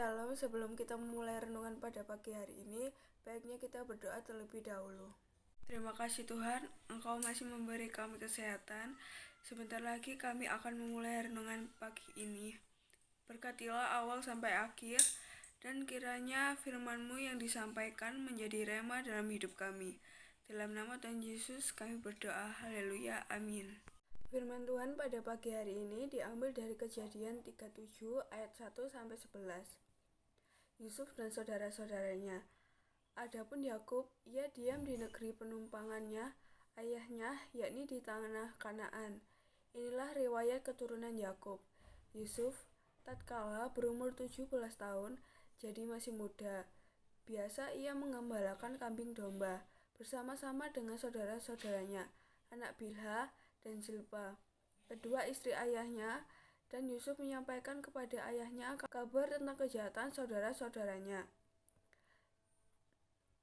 Shalom, sebelum kita memulai renungan pada pagi hari ini, baiknya kita berdoa terlebih dahulu. Terima kasih Tuhan, Engkau masih memberi kami kesehatan. Sebentar lagi kami akan memulai renungan pagi ini. Berkatilah awal sampai akhir, dan kiranya firman-Mu yang disampaikan menjadi rema dalam hidup kami. Dalam nama Tuhan Yesus kami berdoa, haleluya, amin. Firman Tuhan pada pagi hari ini diambil dari Kejadian 37 ayat 1-11. Yusuf dan saudara-saudaranya. Adapun Yakub, ia diam di negeri penumpangannya, ayahnya, yakni di tanah Kanaan. Inilah riwayat keturunan Yakub. Yusuf tatkala berumur 17 tahun, jadi masih muda. Biasa ia mengembalakan kambing domba bersama-sama dengan saudara-saudaranya, anak Bilha dan Zilpa, kedua istri ayahnya, dan Yusuf menyampaikan kepada ayahnya kabar tentang kejahatan saudara-saudaranya.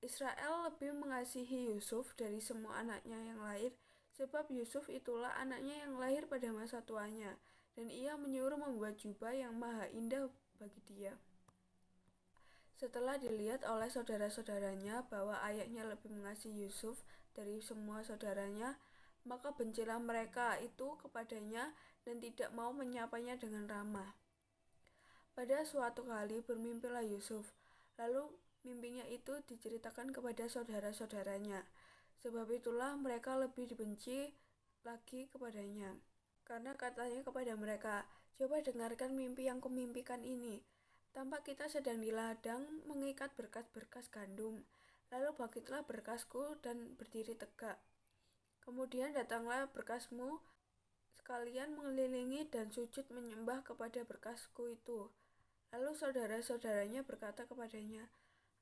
Israel lebih mengasihi Yusuf dari semua anaknya yang lain, sebab Yusuf itulah anaknya yang lahir pada masa tuanya, dan ia menyuruh membuat jubah yang maha indah bagi dia. Setelah dilihat oleh saudara-saudaranya bahwa ayahnya lebih mengasihi Yusuf dari semua saudaranya, maka bencilah mereka itu kepadanya dan tidak mau menyapanya dengan ramah. Pada suatu kali bermimpilah Yusuf, lalu mimpinya itu diceritakan kepada saudara-saudaranya. Sebab itulah mereka lebih dibenci lagi kepadanya. Karena katanya kepada mereka, coba dengarkan mimpi yang kumimpikan ini. Tampak kita sedang di ladang mengikat berkas-berkas gandum. Lalu bangkitlah berkasku dan berdiri tegak. Kemudian datanglah berkasmu sekalian mengelilingi dan sujud menyembah kepada berkasku itu. Lalu saudara-saudaranya berkata kepadanya,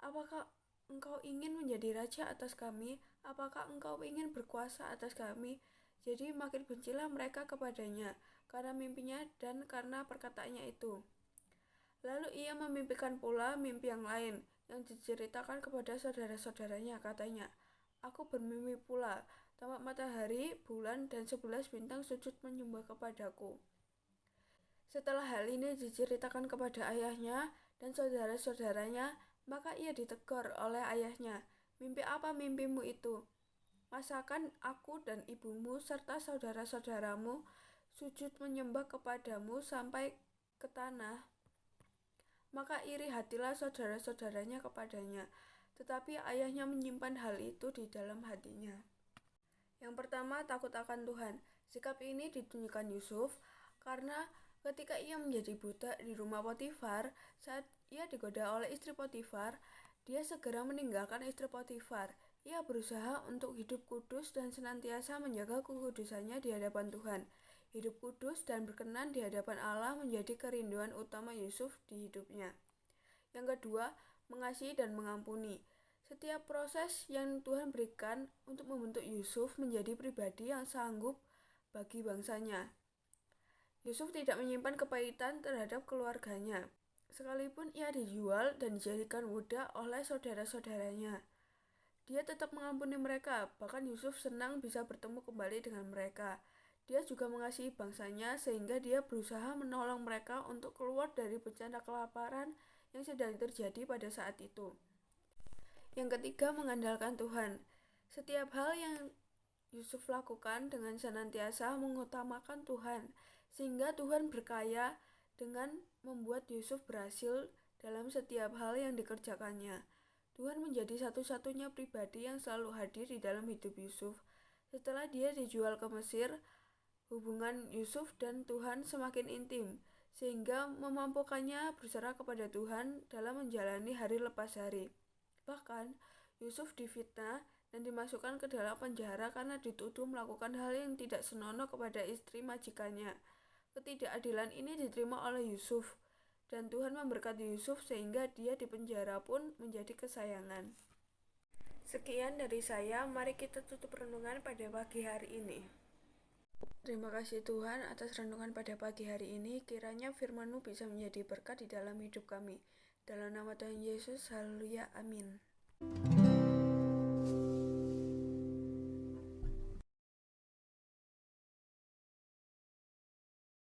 apakah engkau ingin menjadi raja atas kami? Apakah engkau ingin berkuasa atas kami? Jadi makin bencilah mereka kepadanya karena mimpinya dan karena perkataannya itu. Lalu ia memimpikan pula mimpi yang lain yang diceritakan kepada saudara-saudaranya. Katanya, aku bermimpi pula, tampak matahari, bulan, dan 11 bintang sujud menyembah kepadaku. Setelah hal ini diceritakan kepada ayahnya dan saudara-saudaranya, maka ia ditegur oleh ayahnya. Mimpi apa mimpimu itu? Masakan aku dan ibumu serta saudara-saudaramu sujud menyembah kepadamu sampai ke tanah? Maka iri hatilah saudara-saudaranya kepadanya, tetapi ayahnya menyimpan hal itu di dalam hatinya. Yang pertama, takut akan Tuhan. Sikap ini ditunjukkan Yusuf karena ketika ia menjadi budak di rumah Potifar, saat ia digoda oleh istri Potifar, dia segera meninggalkan istri Potifar. Ia berusaha untuk hidup kudus dan senantiasa menjaga kekudusannya di hadapan Tuhan. Hidup kudus dan berkenan di hadapan Allah menjadi kerinduan utama Yusuf di hidupnya. Yang kedua, mengasihi dan mengampuni. Setiap proses yang Tuhan berikan untuk membentuk Yusuf menjadi pribadi yang sanggup bagi bangsanya. Yusuf tidak menyimpan kepahitan terhadap keluarganya, sekalipun ia dijual dan dijadikan budak oleh saudara-saudaranya. Dia tetap mengampuni mereka, bahkan Yusuf senang bisa bertemu kembali dengan mereka. Dia juga mengasihi bangsanya sehingga dia berusaha menolong mereka untuk keluar dari bencana kelaparan yang sedang terjadi pada saat itu. Yang ketiga, mengandalkan Tuhan. Setiap hal yang Yusuf lakukan dengan senantiasa mengutamakan Tuhan, sehingga Tuhan berkaya dengan membuat Yusuf berhasil dalam setiap hal yang dikerjakannya. Tuhan menjadi satu-satunya pribadi yang selalu hadir di dalam hidup Yusuf. Setelah dia dijual ke Mesir, hubungan Yusuf dan Tuhan semakin intim, sehingga memampukannya berserah kepada Tuhan dalam menjalani hari lepas hari. Bahkan, Yusuf difitnah dan dimasukkan ke dalam penjara karena dituduh melakukan hal yang tidak senonoh kepada istri majikannya. Ketidakadilan ini diterima oleh Yusuf, dan Tuhan memberkati Yusuf sehingga dia di penjara pun menjadi kesayangan. Sekian dari saya, mari kita tutup renungan pada pagi hari ini. Terima kasih Tuhan atas renungan pada pagi hari ini. Kiranya firman-Mu bisa menjadi berkat di dalam hidup kami. Dalam nama Tuhan Yesus, haleluya, amin.